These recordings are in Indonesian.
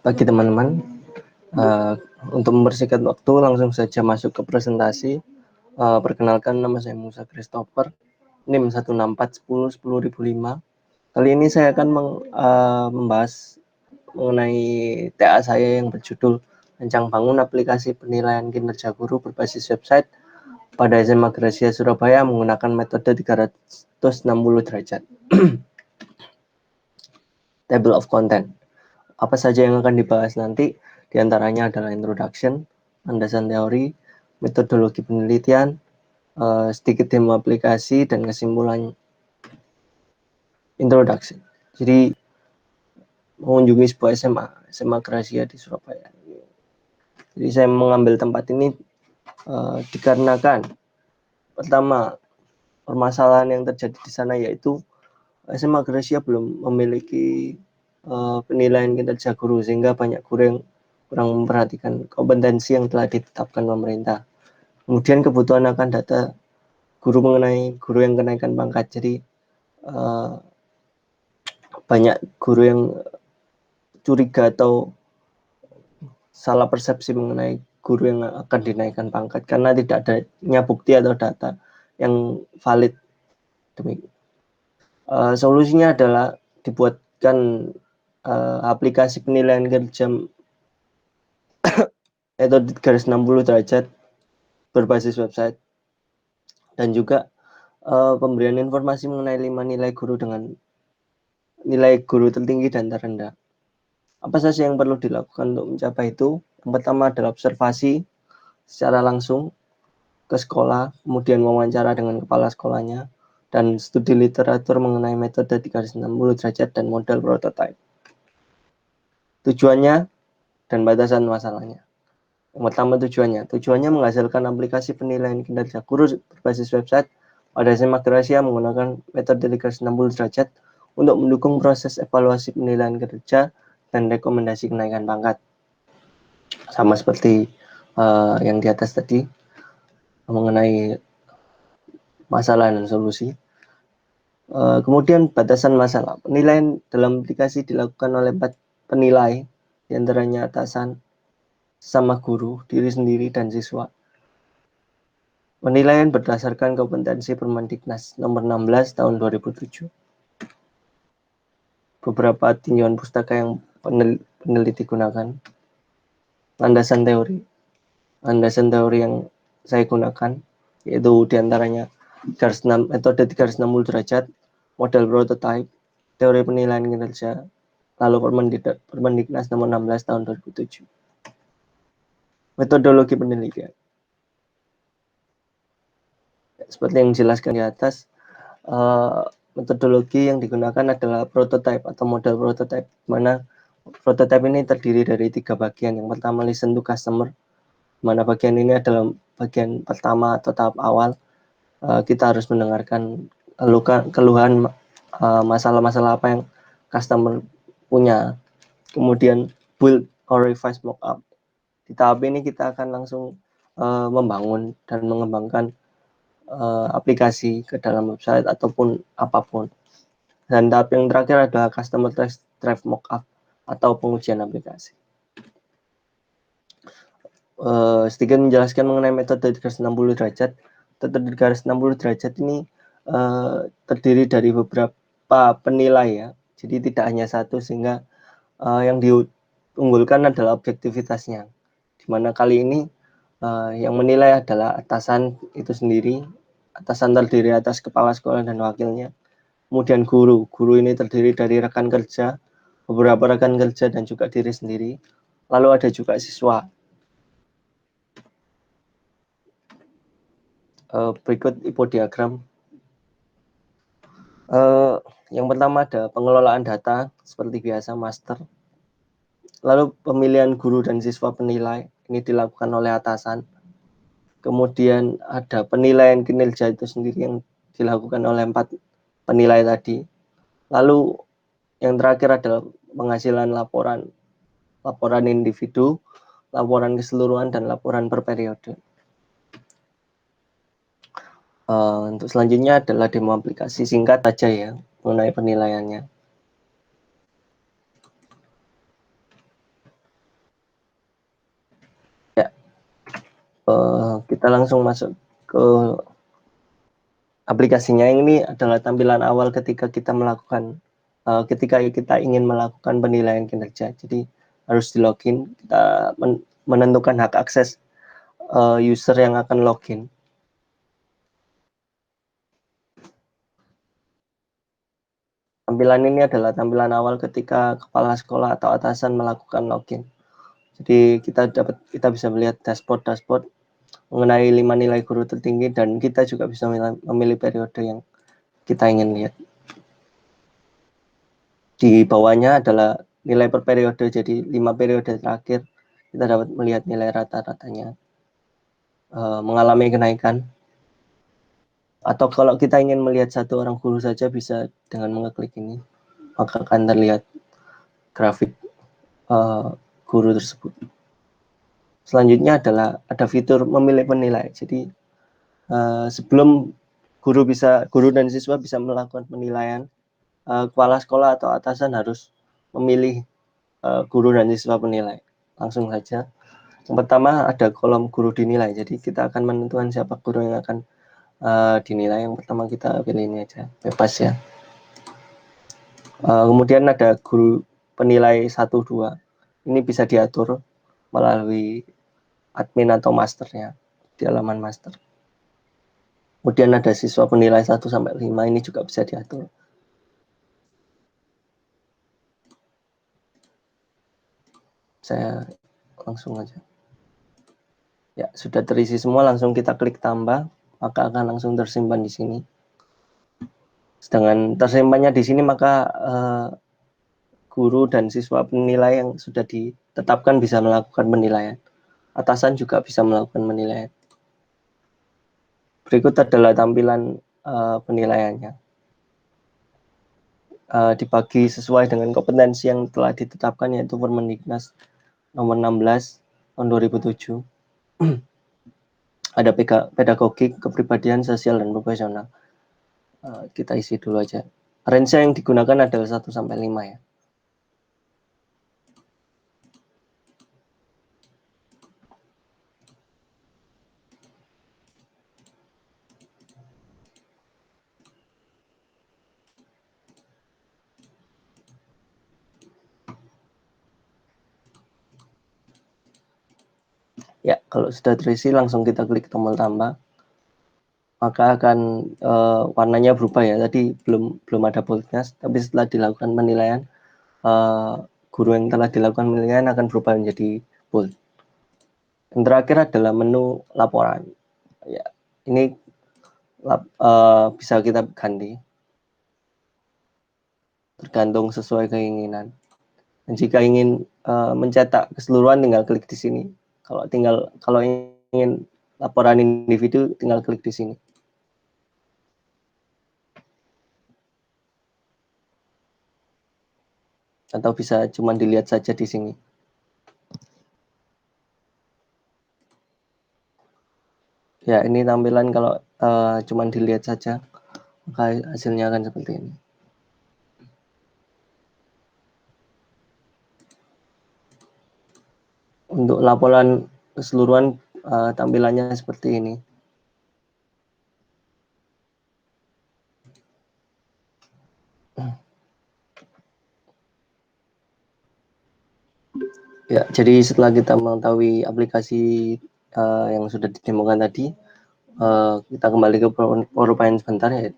Bagi teman-teman, untuk membersihkan waktu langsung saja masuk ke presentasi. Perkenalkan, nama saya Musa Christopher, NIM 164101005. Kali ini saya akan membahas mengenai TA saya yang berjudul Rencang Bangun Aplikasi Penilaian Kinerja Guru berbasis website pada SMA Gracia Surabaya menggunakan metode 360 derajat. Table of content. Apa saja yang akan dibahas nanti? Di antaranya adalah introduction, landasan teori, metodologi penelitian, sedikit demo aplikasi, dan kesimpulan. Introduction. Jadi mengunjungi sebuah SMA Gracia di Surabaya. Jadi saya mengambil tempat ini dikarenakan pertama, permasalahan yang terjadi di sana yaitu SMA Gracia belum memiliki penilaian kinerja guru, sehingga banyak guru yang kurang memperhatikan kompetensi yang telah ditetapkan pemerintah. Kemudian kebutuhan akan data guru mengenai guru yang kenaikan pangkat. Jadi banyak guru yang curiga atau salah persepsi mengenai guru yang akan dinaikkan pangkat karena tidak adanya bukti atau data yang valid. Solusinya adalah dibuatkan aplikasi penilaian kerja metode 360 derajat berbasis website, dan juga pemberian informasi mengenai 5 nilai guru dengan nilai guru tertinggi dan terendah. Apa saja yang perlu dilakukan untuk mencapai itu? Yang pertama adalah observasi secara langsung ke sekolah, kemudian wawancara dengan kepala sekolahnya, dan studi literatur mengenai metode 360 derajat dan model prototype. Tujuannya dan batasan masalahnya. Yang pertama tujuannya menghasilkan aplikasi penilaian kinerja guru berbasis website pada SMA Gracia menggunakan metode 360 derajat untuk mendukung proses evaluasi penilaian kinerja dan rekomendasi kenaikan pangkat. Sama seperti yang di atas tadi mengenai masalah dan solusi. Kemudian batasan masalah. Penilaian dalam aplikasi dilakukan oleh 4 penilai, diantaranya atasan, sama guru, diri sendiri, dan siswa. Penilaian berdasarkan kompetensi Permendiknas nomor 16 tahun 2007. Beberapa tinjauan pustaka yang peneliti gunakan. Landasan teori. Landasan teori yang saya gunakan yaitu diantaranya metode 360 derajat, model prototype, teori penilaian kinerja, lalu Permendiknas nomor 16 tahun 2007. Metodologi penelitian. Seperti yang dijelaskan di atas, metodologi yang digunakan adalah prototype atau model prototype, mana prototype ini terdiri dari 3 bagian. Yang pertama, listen to customer, mana bagian ini adalah bagian pertama atau tahap awal. Kita harus mendengarkan keluhan, masalah-masalah apa yang customer punya. Kemudian build or revise mockup. Di tahap ini kita akan langsung membangun dan mengembangkan aplikasi ke dalam website ataupun apapun. Dan tahap yang terakhir adalah customer test drive mockup atau pengujian aplikasi. Sedikit menjelaskan mengenai metode 360 derajat. Metode 360 derajat ini terdiri dari beberapa penilai ya. Jadi tidak hanya satu, sehingga yang diunggulkan adalah objektivitasnya. Di mana kali ini yang menilai adalah atasan itu sendiri. Atasan terdiri atas kepala sekolah dan wakilnya. Kemudian guru ini terdiri dari rekan kerja, beberapa rekan kerja, dan juga diri sendiri. Lalu ada juga siswa. Berikut infodiagram. Yang pertama ada pengelolaan data seperti biasa master. Lalu pemilihan guru dan siswa penilai, ini dilakukan oleh atasan. Kemudian ada penilaian kinerja itu sendiri yang dilakukan oleh 4 penilai tadi. Lalu yang terakhir adalah penghasilan laporan individu, laporan keseluruhan, dan laporan per periode. Untuk selanjutnya adalah demo aplikasi singkat saja ya mengenai penilaiannya. Kita langsung masuk ke aplikasinya. Ini adalah tampilan awal ketika kita ingin melakukan penilaian kinerja. Jadi harus di login, kita menentukan hak akses user yang akan login. Tampilan ini adalah tampilan awal ketika kepala sekolah atau atasan melakukan login. Jadi kita bisa melihat dashboard mengenai 5 nilai guru tertinggi, dan kita juga bisa memilih periode yang kita ingin lihat. Di bawahnya adalah nilai per periode, jadi 5 periode terakhir kita dapat melihat nilai rata-ratanya mengalami kenaikan. Atau kalau kita ingin melihat satu orang guru saja, bisa dengan mengeklik ini, maka akan terlihat grafik guru tersebut. Selanjutnya adalah ada fitur memilih penilai. Jadi sebelum guru dan siswa bisa melakukan penilaian, kepala sekolah atau atasan harus memilih guru dan siswa penilai. Langsung saja. Yang pertama ada kolom guru dinilai. Jadi kita akan menentukan siapa guru yang akan dinilai. Yang pertama kita pilih ini aja, bebas ya. Kemudian ada guru penilai 1-2. Ini bisa diatur melalui admin atau masternya di halaman master. Kemudian ada siswa penilai 1-5, ini juga bisa diatur. Saya langsung aja. Ya, sudah terisi semua, langsung kita klik tambah, maka akan langsung tersimpan di sini. Sedangkan tersimpannya di sini, maka guru dan siswa penilai yang sudah ditetapkan bisa melakukan penilaian. Atasan juga bisa melakukan penilaian. Berikut adalah tampilan penilaiannya. Dibagi sesuai dengan kompetensi yang telah ditetapkan, yaitu Permendiknas nomor 16 tahun 2007. Ada pedagogik, kepribadian, sosial, dan profesional. Kita isi dulu aja. Range yang digunakan adalah 1-5 ya. Ya, kalau sudah terisi langsung kita klik tombol tambah, maka akan warnanya berubah ya. Tadi belum ada boldnya, tapi setelah dilakukan penilaian, guru yang telah dilakukan penilaian akan berubah menjadi bold. Yang terakhir adalah menu laporan. Ya, ini bisa kita ganti tergantung sesuai keinginan. Dan jika ingin mencetak keseluruhan, tinggal klik di sini. Kalau ingin laporan individu, tinggal klik di sini. Atau bisa cuma dilihat saja di sini. Ya, ini tampilan kalau cuma dilihat saja, maka hasilnya akan seperti ini. Untuk laporan keseluruhan, tampilannya seperti ini. Ya, jadi setelah kita mengetahui aplikasi yang sudah didemokan tadi, kita kembali ke PowerPoint sebentar ya,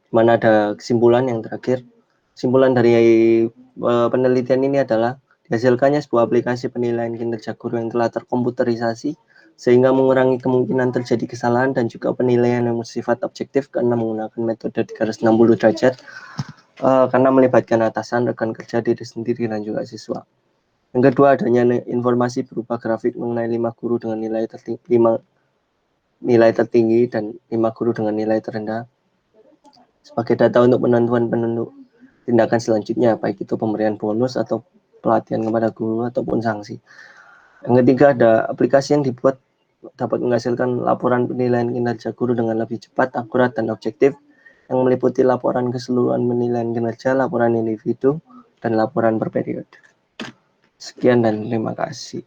mana ada kesimpulan yang terakhir. Kesimpulan dari penelitian ini adalah dihasilkannya sebuah aplikasi penilaian kinerja guru yang telah terkomputerisasi sehingga mengurangi kemungkinan terjadi kesalahan dan juga penilaian yang bersifat objektif karena menggunakan metode 360 derajat karena melibatkan atasan, rekan kerja, diri sendiri, dan juga siswa. Yang kedua, adanya informasi berupa grafik mengenai 5 guru dengan nilai tertinggi dan 5 guru dengan nilai terendah sebagai data untuk penentuan tindakan selanjutnya, baik itu pemberian bonus atau pelatihan kepada guru ataupun sanksi. Yang ketiga, ada aplikasi yang dibuat dapat menghasilkan laporan penilaian kinerja guru dengan lebih cepat, akurat, dan objektif yang meliputi laporan keseluruhan penilaian kinerja, laporan individu, dan laporan per periode. Sekian dan terima kasih.